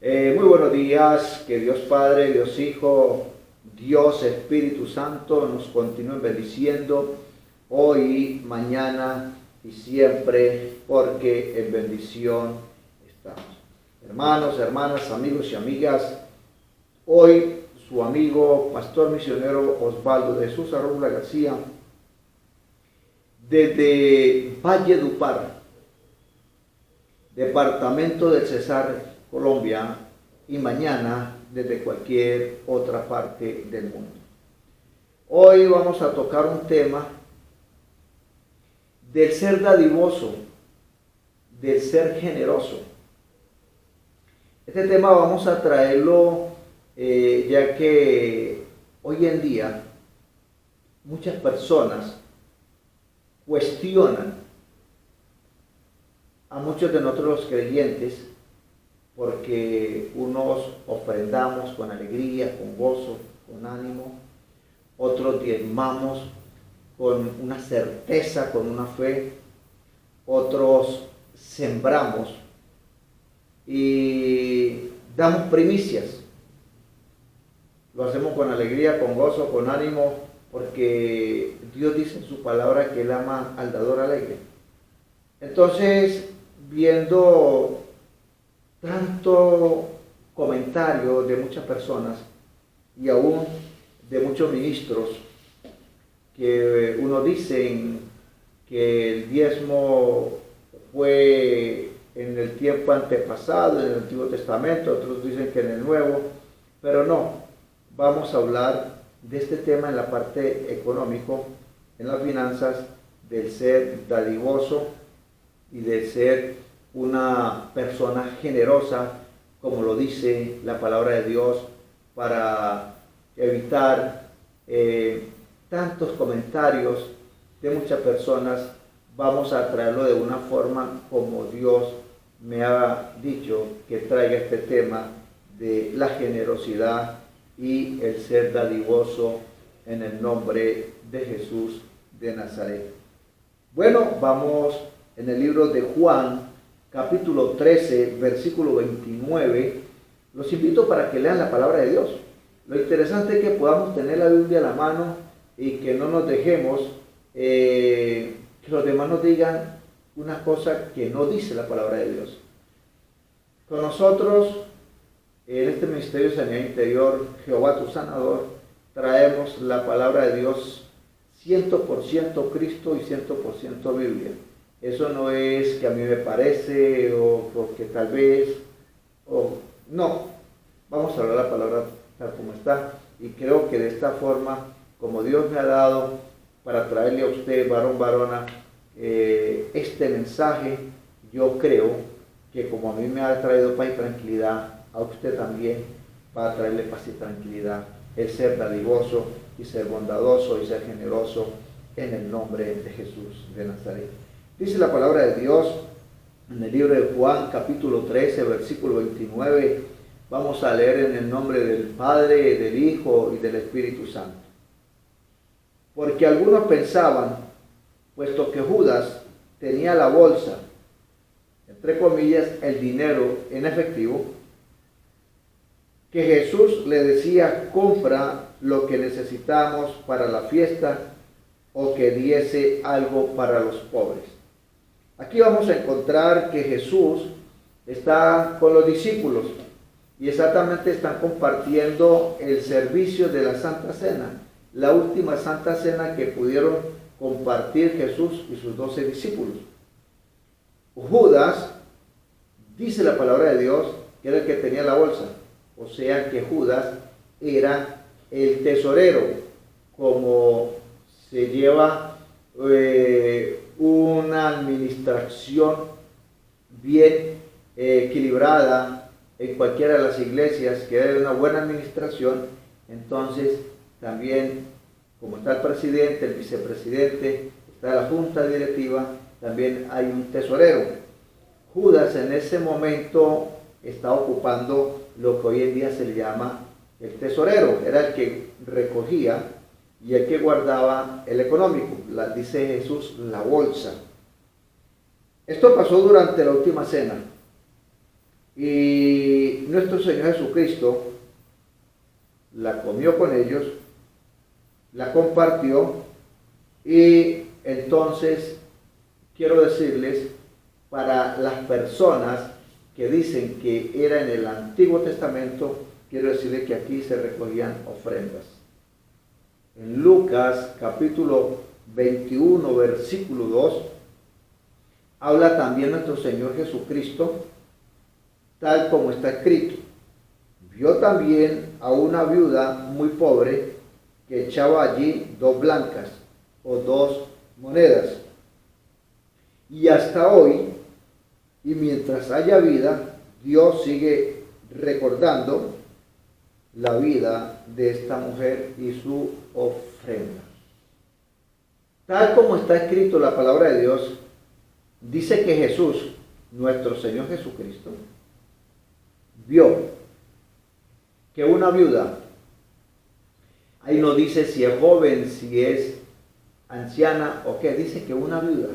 Muy buenos días, que Dios Padre, Dios Hijo, Dios Espíritu Santo nos continúen bendiciendo hoy, mañana y siempre, porque en bendición estamos. Hermanos, hermanas, amigos y amigas, hoy su amigo, pastor misionero Osvaldo de Jesús Arrola García, desde Valledupar, departamento del Cesar, Colombia, y mañana desde cualquier otra parte del mundo. Hoy vamos a tocar un tema del ser dadivoso, del ser generoso. Este tema vamos a traerlo ya que hoy en día muchas personas cuestionan a muchos de nosotros los creyentes porque unos ofrendamos con alegría, con gozo, con ánimo, otros diezmamos con una certeza, con una fe, otros sembramos y damos primicias. Lo hacemos con alegría, con gozo, con ánimo, porque Dios dice en su palabra que Él ama al dador alegre. Entonces, viendo tanto comentario de muchas personas y aún de muchos ministros que unos dicen que el diezmo fue en el tiempo antepasado, en el Antiguo Testamento, otros dicen que en el Nuevo, pero no, vamos a hablar de este tema en la parte económico, en las finanzas, del ser dadivoso y del ser una persona generosa, como lo dice la palabra de Dios, para evitar tantos comentarios de muchas personas. Vamos a traerlo de una forma como Dios me ha dicho que traiga este tema de la generosidad y el ser dadivoso en el nombre de Jesús de Nazaret. Bueno, vamos en el libro de Juan, capítulo 13, versículo 29, los invito para que lean la palabra de Dios. Lo interesante es que podamos tener la Biblia a la mano y que no nos dejemos que los demás nos digan una cosa que no dice la palabra de Dios. Con nosotros, en este Ministerio de Sanidad Interior, Jehová tu Sanador, traemos la palabra de Dios 100% Cristo y 100% Biblia. Eso no es que a mí me parece o porque tal vez, o no. Vamos a hablar la palabra tal como está. Y creo que de esta forma, como Dios me ha dado para traerle a usted, varón, varona, este mensaje, yo creo que como a mí me ha traído paz y tranquilidad, a usted también va a traerle paz y tranquilidad. El ser dadivoso y ser bondadoso y ser generoso en el nombre de Jesús de Nazaret. Dice la palabra de Dios en el libro de Juan, capítulo 13, versículo 29. Vamos a leer en el nombre del Padre, del Hijo y del Espíritu Santo. Porque algunos pensaban, puesto que Judas tenía la bolsa, entre comillas, el dinero en efectivo, que Jesús le decía, compra lo que necesitamos para la fiesta o que diese algo para los pobres. Aquí vamos a encontrar que Jesús está con los discípulos y exactamente están compartiendo el servicio de la Santa Cena, la última Santa Cena que pudieron compartir Jesús y sus 12 discípulos. Judas, dice la palabra de Dios, que era el que tenía la bolsa, o sea que Judas era el tesorero, como se lleva una administración bien equilibrada en cualquiera de las iglesias, que hay una buena administración. Entonces también, como está el presidente, el vicepresidente, está la junta directiva, también hay un tesorero. Judas en ese momento está ocupando lo que hoy en día se le llama el tesorero. Era el que recogía y el que guardaba el económico, dice Jesús, la bolsa. Esto pasó durante la última cena. Y nuestro Señor Jesucristo la comió con ellos, la compartió, y entonces quiero decirles, para las personas que dicen que era en el Antiguo Testamento, quiero decirles que aquí se recogían ofrendas. En Lucas capítulo 21, versículo 2, habla también nuestro Señor Jesucristo, tal como está escrito. Vio también a una viuda muy pobre que echaba allí 2 blancas o 2 monedas. Y hasta hoy, y mientras haya vida, Dios sigue recordando la vida de esta mujer y su ofrenda. Tal como está escrito la palabra de Dios, dice que Jesús, nuestro Señor Jesucristo, vio que una viuda, ahí no dice si es joven, si es anciana o qué, dice que una viuda,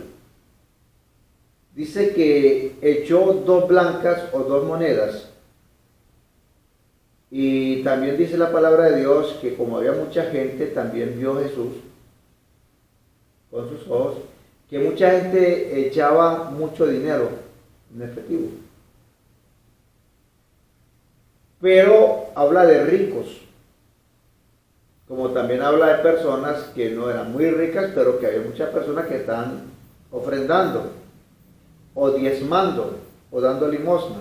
dice que echó 2 blancas o 2 monedas. Y también dice la palabra de Dios que como había mucha gente, también vio Jesús con sus ojos, que mucha gente echaba mucho dinero en efectivo. Pero habla de ricos, como también habla de personas que no eran muy ricas, pero que había muchas personas que están ofrendando, o diezmando, o dando limosna.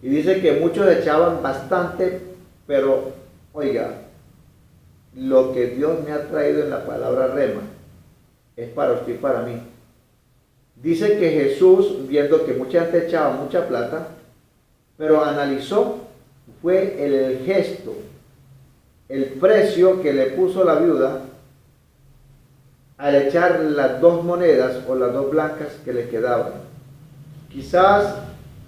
Y dice que muchos echaban bastante, pero oiga, lo que Dios me ha traído en la palabra rema es para usted y para mí. Dice que Jesús, viendo que mucha gente echaba mucha plata, pero analizó, fue el gesto, el precio que le puso la viuda al echar las 2 monedas o las 2 blancas que le quedaban. Quizás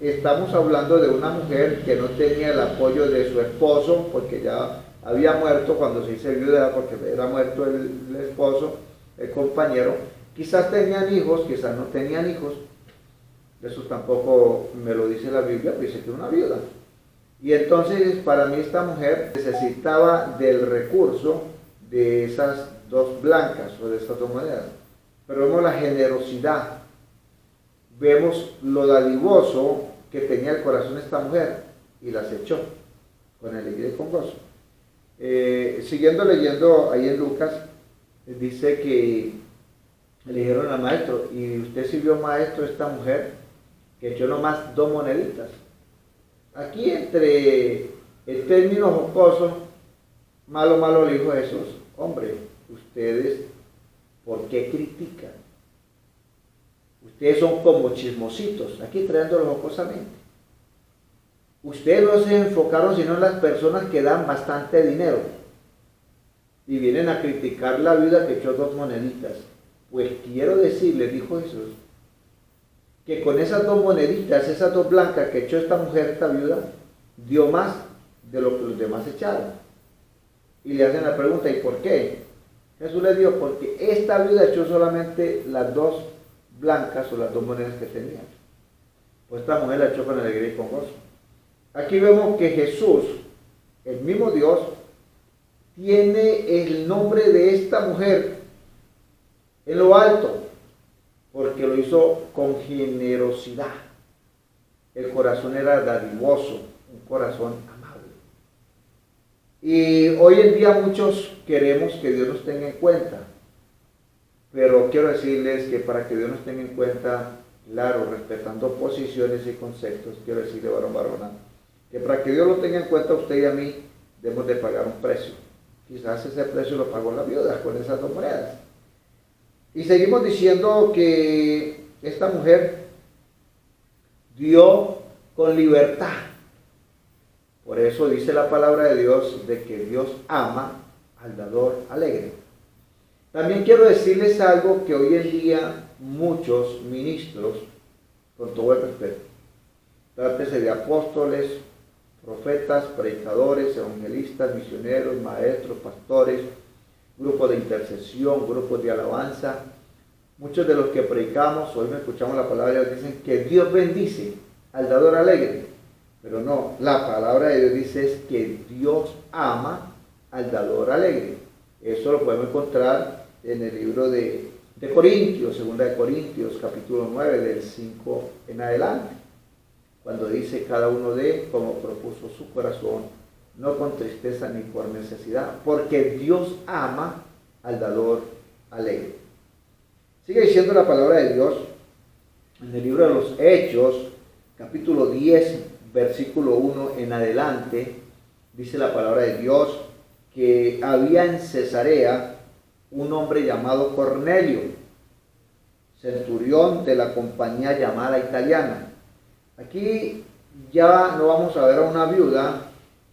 estamos hablando de una mujer que no tenía el apoyo de su esposo, porque ya había muerto cuando se hizo viuda, porque era muerto el esposo, el compañero. Quizás tenían hijos, quizás no tenían hijos. Eso tampoco me lo dice la Biblia, pero dice que era una viuda. Y entonces para mí esta mujer necesitaba del recurso de esas 2 blancas o de estas 2 monedas. Pero vemos la generosidad, vemos lo dadivoso que tenía el corazón de esta mujer y las echó con alegría y con gozo. Siguiendo leyendo ahí en Lucas, dice que le dijeron al maestro, ¿y usted sirvió maestro esta mujer que echó nomás 2 moneditas? Aquí entre el término jocoso, malo le dijo Jesús, hombre, ustedes, ¿por qué critican? Ustedes son como chismositos, aquí trayéndolo jocosamente. Ustedes no se enfocaron sino en las personas que dan bastante dinero y vienen a criticar la viuda que echó 2 moneditas. Pues quiero decirles, dijo Jesús, que con esas 2 moneditas, esas 2 blancas que echó esta mujer, esta viuda, dio más de lo que los demás echaron. Y le hacen la pregunta, ¿y por qué? Jesús le dijo, porque esta viuda echó solamente las 2 blancas o las 2 monedas que tenía. Pues esta mujer la echó con alegría y con gozo. Aquí vemos que Jesús, el mismo Dios, tiene el nombre de esta mujer en lo alto, porque lo hizo con generosidad. El corazón era dadivoso, un corazón amable. Y hoy en día muchos queremos que Dios nos tenga en cuenta, pero quiero decirles que para que Dios nos tenga en cuenta, claro, respetando posiciones y conceptos, quiero decirle, varona, que para que Dios lo tenga en cuenta a usted y a mí, debemos de pagar un precio. Quizás ese precio lo pagó la viuda con esas 2 monedas. Y seguimos diciendo que esta mujer dio con libertad. Por eso dice la palabra de Dios de que Dios ama al dador alegre. También quiero decirles algo que hoy en día muchos ministros, con todo el respeto, trátese de apóstoles, profetas, predicadores, evangelistas, misioneros, maestros, pastores, grupos de intercesión, grupos de alabanza, muchos de los que predicamos, hoy me escuchamos la palabra de Dios, dicen que Dios bendice al dador alegre. Pero no, la palabra de Dios dice es que Dios ama al dador alegre. Eso lo podemos encontrar en el libro de Corintios, segunda de Corintios, capítulo 9, del 5 en adelante, cuando dice cada uno de como propuso su corazón, no con tristeza ni por necesidad, porque Dios ama al dador alegre. Sigue diciendo la palabra de Dios en el libro de los Hechos, capítulo 10, versículo 1 en adelante, dice la palabra de Dios que había en Cesarea un hombre llamado Cornelio, centurión de la compañía llamada italiana. Aquí ya no vamos a ver a una viuda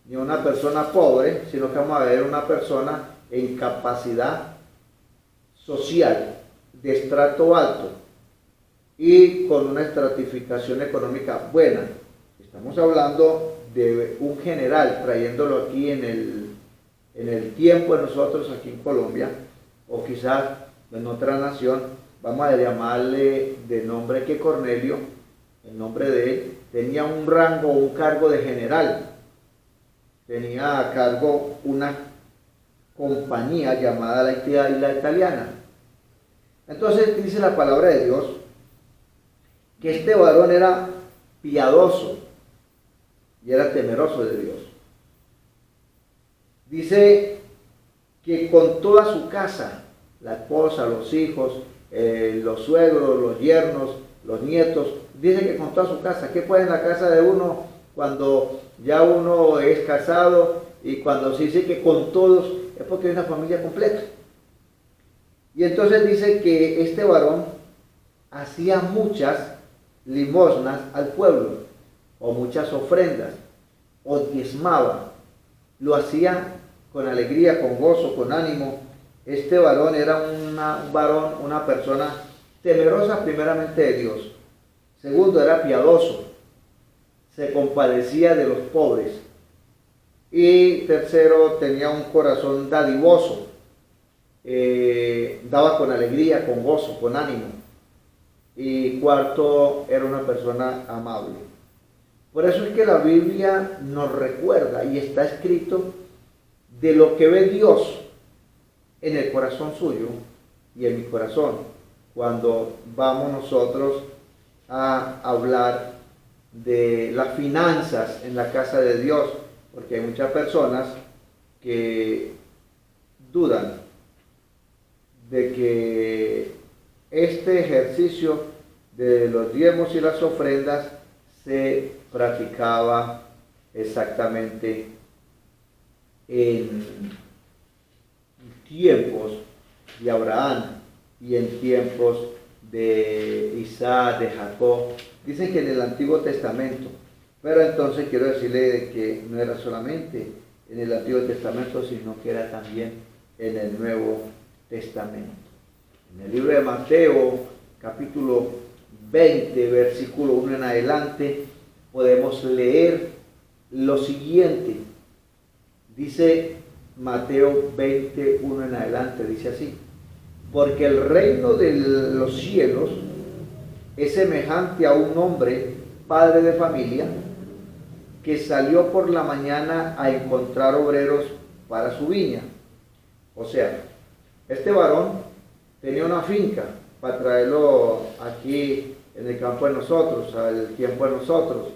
ni a una persona pobre, sino que vamos a ver a una persona en capacidad social de estrato alto y con una estratificación económica buena. Estamos hablando de un general, trayéndolo aquí en el tiempo de nosotros aquí en Colombia, o quizás en otra nación, vamos a llamarle de nombre que Cornelio, el nombre de él, tenía un rango, un cargo de general, tenía a cargo una compañía llamada la italiana. Entonces dice la palabra de Dios que este varón era piadoso y era temeroso de Dios. Dice que con toda su casa, la esposa, los hijos, los suegros, los yernos, los nietos, dice que con toda su casa. ¿Qué puede en la casa de uno cuando ya uno es casado y cuando se dice que con todos es porque hay una familia completa? Y entonces dice que este varón hacía muchas limosnas al pueblo, o muchas ofrendas, o diezmaba. Lo hacía con alegría, con gozo, con ánimo. Este varón era una persona temerosa primeramente de Dios. Segundo, era piadoso. Se compadecía de los pobres. Y tercero, tenía un corazón dadivoso. Daba con alegría, con gozo, con ánimo. Y cuarto, era una persona amable. Por eso es que la Biblia nos recuerda y está escrito de lo que ve Dios en el corazón suyo y en mi corazón cuando vamos nosotros a hablar de las finanzas en la casa de Dios, porque hay muchas personas que dudan de que este ejercicio de los diezmos y las ofrendas se practicaba exactamente en tiempos de Abraham y en tiempos de Isaac, de Jacob. Dicen que en el Antiguo Testamento, pero entonces quiero decirle que no era solamente en el Antiguo Testamento, sino que era también en el Nuevo Testamento. En el libro de Mateo, capítulo 20, versículo 1 en adelante, podemos leer lo siguiente. Dice Mateo 21 en adelante, dice así: porque el reino de los cielos es semejante a un hombre, padre de familia, que salió por la mañana a encontrar obreros para su viña. O sea, este varón tenía una finca para traerlo aquí en el campo de nosotros, al tiempo de nosotros,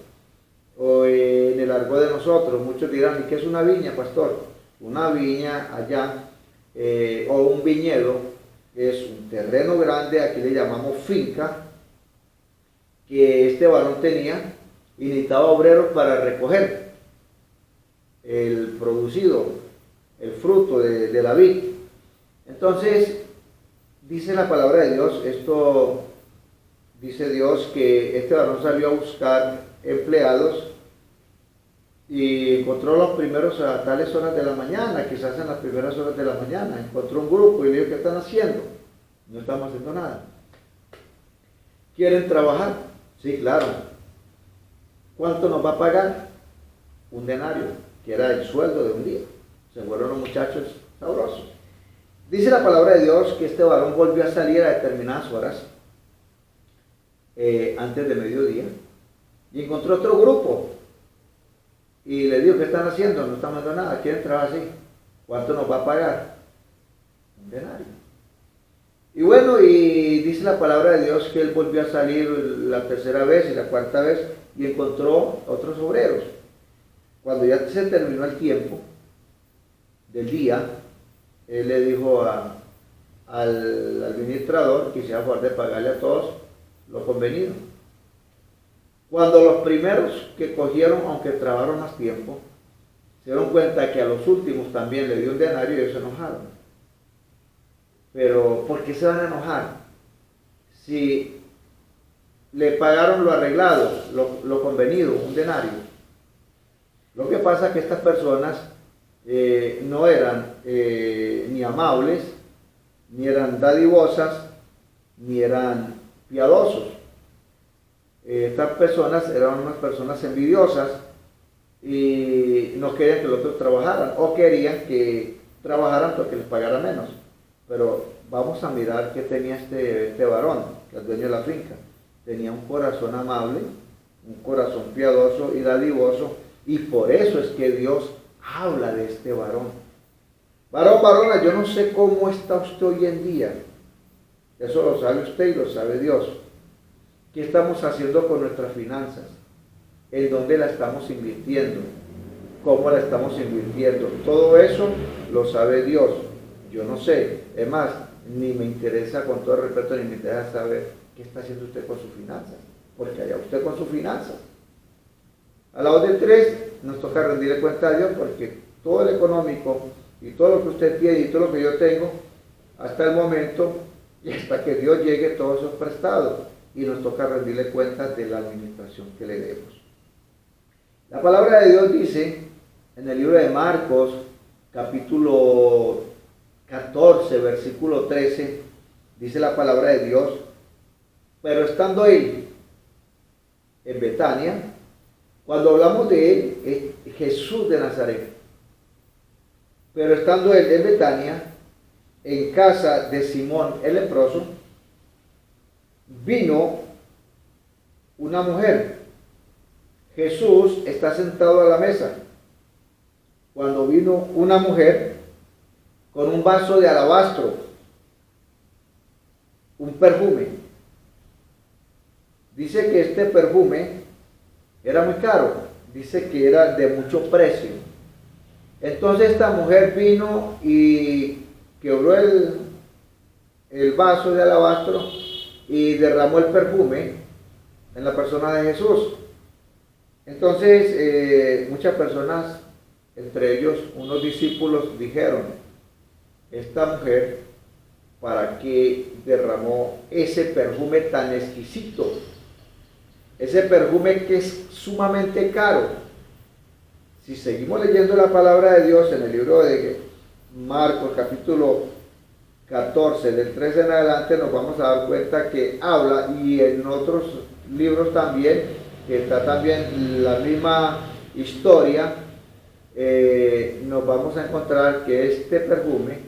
o en el argot de nosotros. Muchos dirán: ¿y qué es una viña, pastor? Una viña allá, o un viñedo, es un terreno grande, aquí le llamamos finca, que este varón tenía y necesitaba obreros para recoger el producido, el fruto de la vid. Entonces, dice la palabra de Dios, esto dice Dios, que este varón salió a buscar empleados y encontró los primeros a tales horas de la mañana, quizás en las primeras horas de la mañana, encontró un grupo y le dijo: ¿qué están haciendo? No estamos haciendo nada. ¿Quieren trabajar? Sí, claro. ¿Cuánto nos va a pagar? Un denario, que era el sueldo de un día. Se fueron los muchachos sabrosos. Dice la palabra de Dios que este varón volvió a salir a determinadas horas, antes de mediodía, y encontró otro grupo y le dijo, ¿qué están haciendo? No están dando nada, quieren trabajar así. ¿Cuánto nos va a pagar? Un denario. Y bueno, y dice la palabra de Dios que él volvió a salir la tercera vez y la cuarta vez y encontró otros obreros. Cuando ya se terminó el tiempo del día, él le dijo al administrador que hiciera favor de pagarle a todos lo convenido. Cuando los primeros que cogieron, aunque trabajaron más tiempo, se dieron cuenta que a los últimos también le dio un denario y ellos se enojaron. Pero, ¿por qué se van a enojar? Si le pagaron lo arreglado, lo convenido, un denario. Lo que pasa es que estas personas no eran ni amables, ni eran dadivosas, ni eran piadosos. Estas personas eran unas personas envidiosas y no querían que los otros trabajaran, o querían que trabajaran porque les pagara menos. Pero vamos a mirar qué tenía este varón, que es el dueño de la finca. Tenía un corazón amable, un corazón piadoso y dadivoso, y por eso es que Dios habla de este varón. Varón, varona, yo no sé cómo está usted hoy en día. Eso lo sabe usted y lo sabe Dios. ¿Qué estamos haciendo con nuestras finanzas? ¿En dónde la estamos invirtiendo? ¿Cómo la estamos invirtiendo? Todo eso lo sabe Dios. Yo no sé. Es más, ni me interesa, con todo respeto, ni me interesa saber qué está haciendo usted con sus finanzas. Porque allá usted con sus finanzas. A la hora de 3 nos toca rendirle cuenta a Dios, porque todo el económico y todo lo que usted tiene y todo lo que yo tengo, hasta el momento y hasta que Dios llegue, todo eso es prestado. Y nos toca rendirle cuenta de la administración que le demos. La palabra de Dios dice en el libro de Marcos, capítulo 14, versículo 13, dice la palabra de Dios, pero estando él en Betania, cuando hablamos de él, es Jesús de Nazaret, pero estando él en Betania, en casa de Simón el leproso, vino una mujer. Jesús está sentado a la mesa, cuando vino una mujer con un vaso de alabastro, un perfume. Dice que este perfume era muy caro, dice que era de mucho precio. Entonces esta mujer vino y quebró el vaso de alabastro y derramó el perfume en la persona de Jesús. Entonces muchas personas, entre ellos unos discípulos, dijeron, esta mujer, ¿para qué derramó ese perfume tan exquisito? Ese perfume que es sumamente caro. Si seguimos leyendo la palabra de Dios en el libro de Marcos, capítulo 14, del 13 en adelante, nos vamos a dar cuenta que habla, y en otros libros también, que está también la misma historia, nos vamos a encontrar que este perfume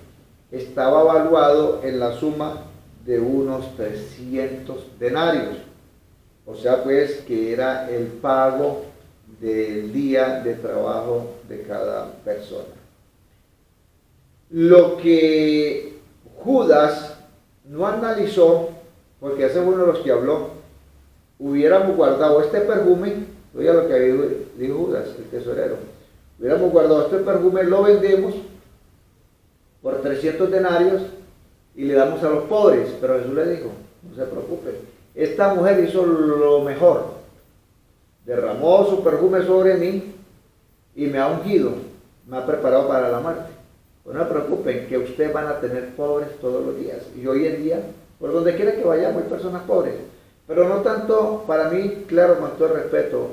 estaba valuado en la suma de unos 300 denarios. O sea pues que era el pago del día de trabajo de cada persona. Lo que Judas no analizó, porque ese fue uno de los que habló, hubiéramos guardado este perfume, oiga lo que dijo Judas, el tesorero, hubiéramos guardado este perfume, lo vendemos por 300 denarios y le damos a los pobres. Pero Jesús le dijo, no se preocupen, esta mujer hizo lo mejor, derramó su perfume sobre mí y me ha ungido, me ha preparado para la muerte. Pues no se preocupen, que ustedes van a tener pobres todos los días. Y hoy en día, por donde quiera que vayamos, hay personas pobres. Pero no tanto, para mí, claro, con todo respeto,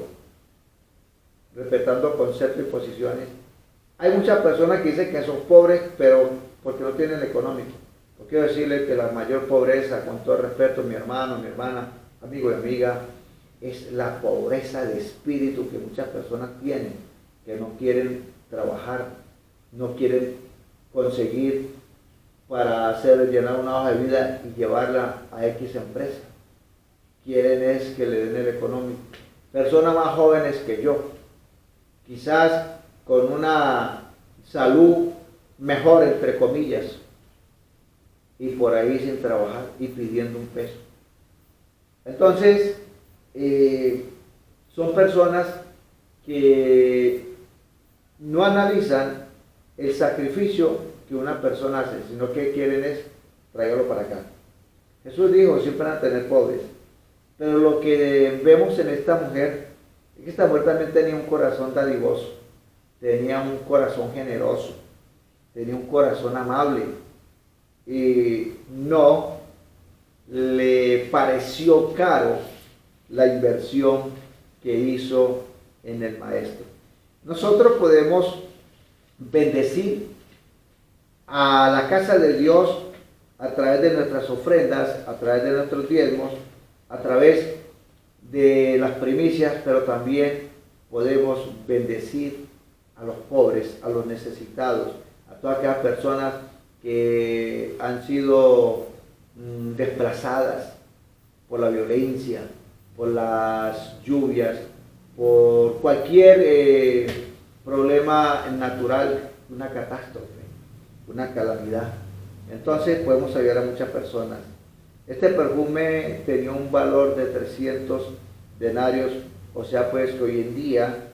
respetando conceptos y posiciones, hay muchas personas que dicen que son pobres, pero porque no tienen económico. Yo quiero decirles que la mayor pobreza, con todo respeto, mi hermano, mi hermana, amigo y amiga, es la pobreza de espíritu que muchas personas tienen, que no quieren trabajar, no quieren conseguir para llenar una hoja de vida y llevarla a X empresa. Quieren es que le den el económico. Personas más jóvenes que yo, quizás con una salud mejor, entre comillas, y por ahí sin trabajar y pidiendo un peso. Entonces, son personas que no analizan el sacrificio que una persona hace, sino que quieren es traerlo para acá. Jesús dijo, siempre van a tener pobres, pero lo que vemos en esta mujer es que esta mujer también tenía un corazón dadivoso, tenía un corazón generoso, tenía un corazón amable, y no le pareció caro la inversión que hizo en el maestro. Nosotros podemos bendecir a la casa de Dios a través de nuestras ofrendas, a través de nuestros diezmos, a través de las primicias, pero también podemos bendecir a los pobres, a los necesitados, a todas aquellas personas que han sido desplazadas por la violencia, por las lluvias, por cualquier problema natural, una catástrofe, una calamidad. Entonces podemos ayudar a muchas personas. Este perfume tenía un valor de 300 denarios, o sea pues que hoy en día